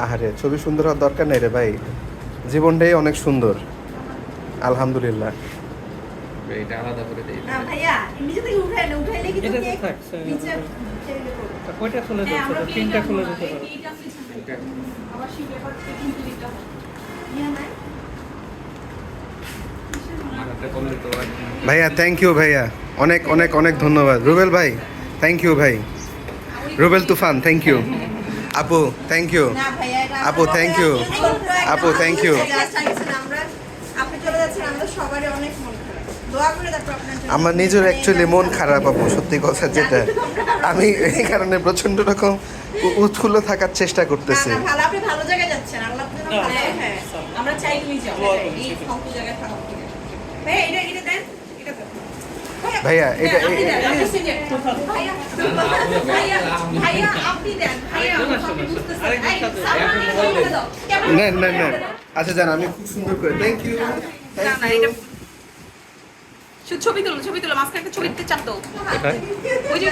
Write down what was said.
আহারে ছবি সুন্দর হওয়ার দরকার নেই রে ভাই, জীবনটাই অনেক সুন্দর আলহামদুলিল্লাহ। এটা আলাদা করে দেই না ভাইয়া নিচে থেকে উঠাইলে কি এটা তো কেক থাকছে। নিচে কয়টা খুলে দিচ্ছে তো তিনটা খুলে দিতে পারো। আবার সেই ব্যাপারটা কিন্তু দিতে হবে ইয়া নাই ভাইয়া থ্যাংক ইউ ভাইয়া, অনেক অনেক অনেক ধন্যবাদ। রুবেল ভাই থ্যাংক ইউ ভাই, রুবেল তুফান থ্যাংক ইউ। আপু থ্যাংক ইউ। না ভাইয়া এটা আপু থ্যাংক ইউ। আপু থ্যাংক ইউ। আমরা আপনি চলে যাচ্ছেন আমাদের সবারই অনেক মন খারাপ, দোয়া করে তারপর আপনার জন্য। আমার নিজের অ্যাকচুয়ালি মন খারাপ আপু, সত্যি কথা যেটা, আমি এই কারণে প্রচন্ড রকম উৎফুল্ল থাকার চেষ্টা করতেছি। না ভালো, আপনি ভালো জায়গায় যাচ্ছেন, আল্লাহ আপনার জন্য ভালো। হ্যাঁ আমরা চাই তুমি যাও এই ফালতু জায়গায় থাকো। ভাইয়া এটা দেন, এটা দেন ভাইয়া এটা আপনি দেন, আপনি সিনিয়র ভাইয়া ভাইয়া ভাইয়া আপনি দেন ভাইয়া আপনি বুঝতেছেন এই সামনে নিয়ে দাও নেন নেন নেন। আচ্ছা জান, আমি খুব সুন্দর করে থ্যাংক ইউ। না না এটা ছবি তুলো মাঝখানে একটা ছবি দিতে চাপ দাও ওই যে